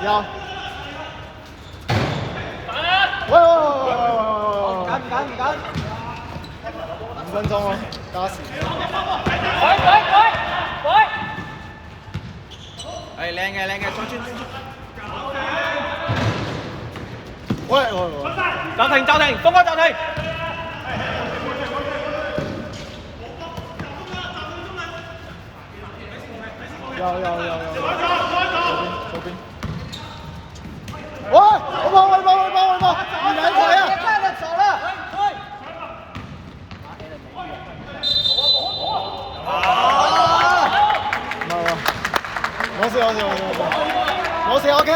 有。喂！緊！5分鐘咯，加時。係靚嘅，再轉。喂！暫停，峰哥暫停。有。左邊。喂！我跑！你兩隊啊！看着走了。冇事 ，OK。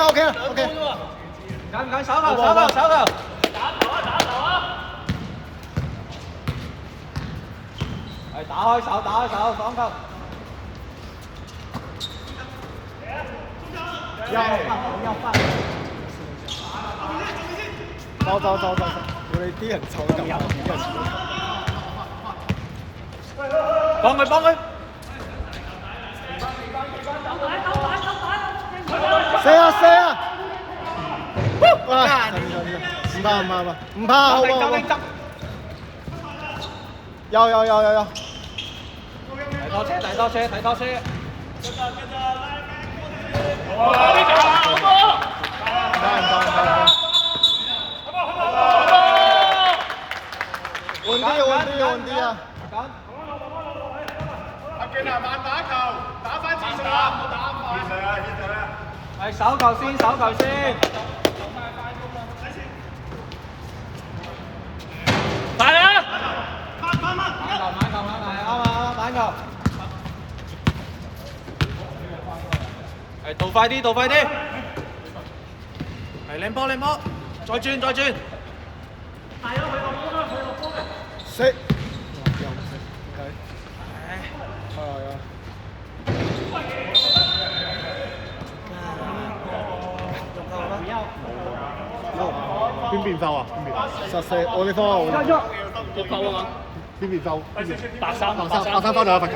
緊，手球。打頭啊！係打開手，防球。要翻。走，我哋啲人走咁幫佢。射啊！唔怕，好。有。睇多車。換啲啊！阿健啊，慢打球，打翻次數啊，唔好打咁快。係手球先。快啦！慢球。係倒快啲。係靚波，再轉。射。邊邊收啊？14，我哋方啊！個球啊嘛？邊邊收8-3分就有罰球。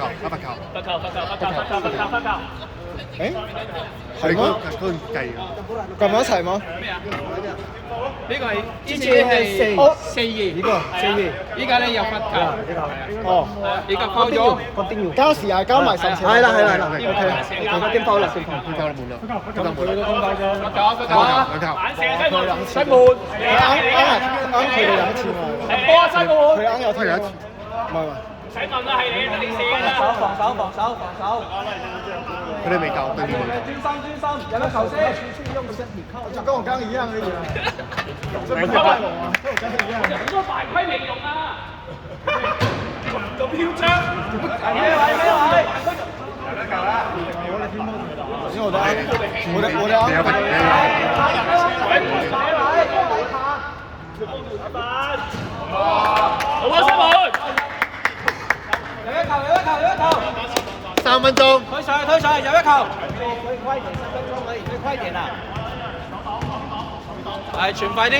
誒？係咩？佢唔計㗎。撳埋一齊嗎？呢個係之前係4-2，呢個4-2，依家咧有罰球。哦，依家扣咗。加時係加埋神前。係啦。OK，點包啦？冇啦。佢都公交啫。罰球。西門。啱佢哋兩次嘛。波啊，西門。佢啱有踢一次。唔係。使問啦，係你定射㗎？防守。佢哋未夠，對面。專心，有得球先。就跟我剛一樣而已。好多犯規未用啊！咁囂張。咩位？因為我哋有罰好啊，西門。有一球。3分鐘。推上，有一球。快點啊！係傳快啲。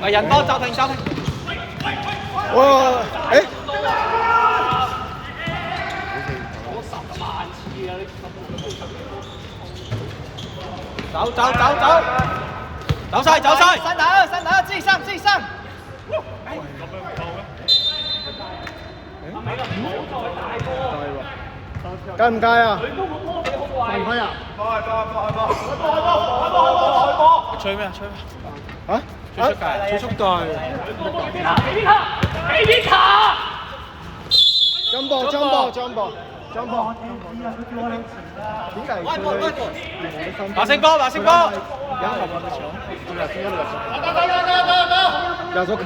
係人多暫停。哇！誒！走晒！三打，自己上。計唔計啊？犯規啊！吹咩？嚇？吹速度。俾啲卡。張波。點解佢？白色波。有咗球，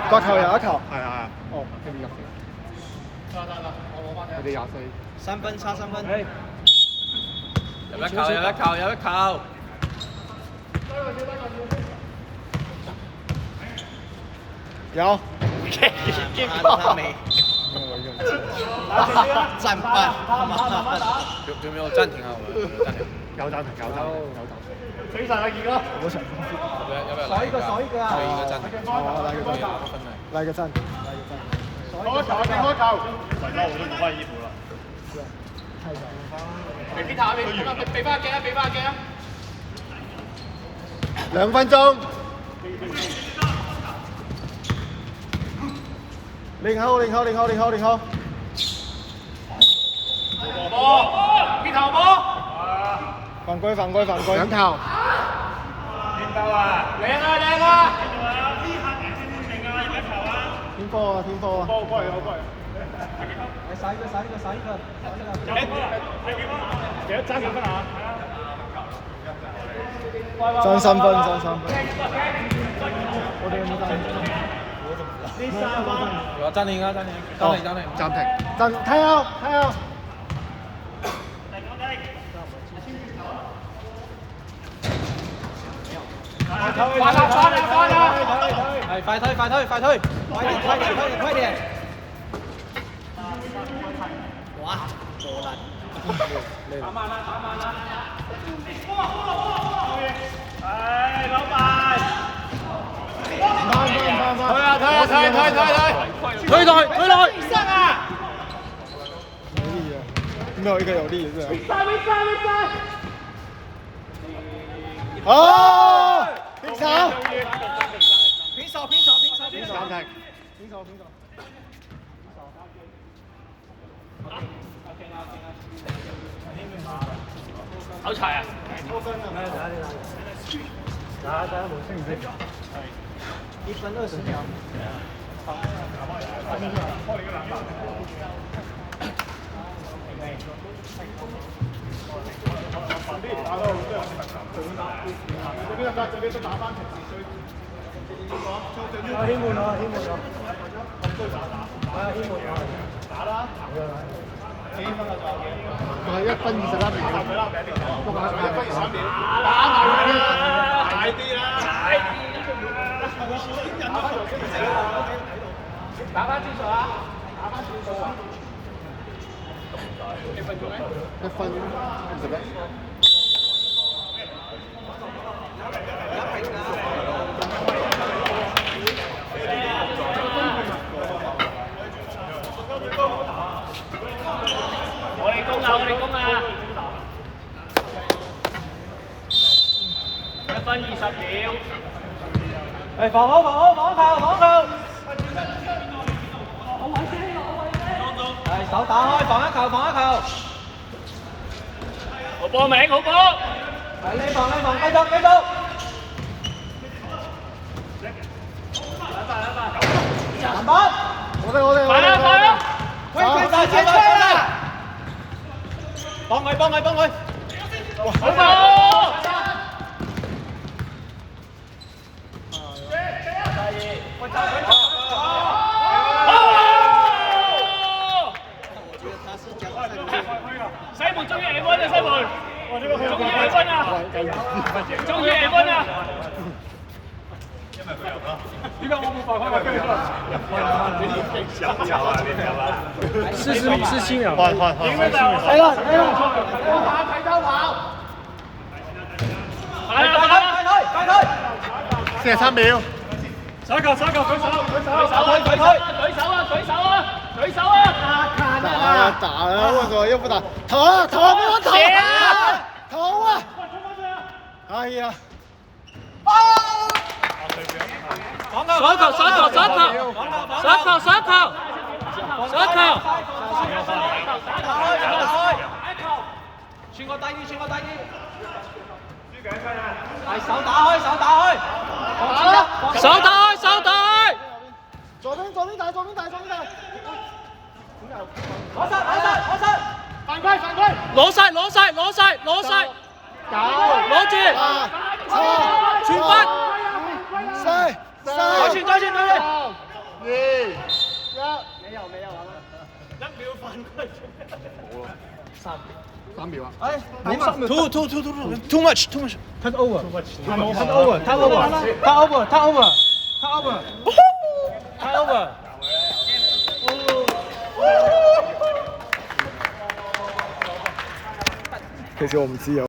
個球有一球。係。哦，佢哋24。 3分，差3分。有一球。有。他沒。暫辦。有沒有暫停啊？我們暫停。有暫停，有暫停，有暫停。死神啊，傑哥！少一個啊！嚟個真，開球，定開球！大家我都冇翻衣服啦。俾邊下，俾翻鏡啊！俾翻鏡啊！2分鐘。練好。波，邊頭波！犯規。兩球。邊球啊！靚啊！天科啊！波過嚟。洗一個。幾多爭幾分啊？爭3分。我哋有冇爭？暫停，睇下。快推，快點！哇，過啦！打慢啦！唉，老闆！退落。沒有一個有力是吧？哦，平手。暫停。好柴啊！1分20秒。這邊都打翻平時最。希望啊！打啦！幾分啊？仲係1分21秒。1分23秒。打大啲啦！打翻轉數啊！ 1分21。我哋攻啊！1分20秒。防球！手打開，防一球！好波明，好波！你防，繼續！籃板！我哋。快啦！快幫佢！好波！西門終於 A1 啊！西門，終於 A1 啊！點解我冇犯規啊？47秒。換。嚟啦！快43秒。手球，舉手！打了，为什么又不打？投啊！投啊！哎呀！手球！傳個低啲，係手打開，手打開！左邊打！攞實！犯規！攞晒！攞住！傳翻！再傳！2、1，3秒啊！Too much. Cut over. 其實我唔知啊。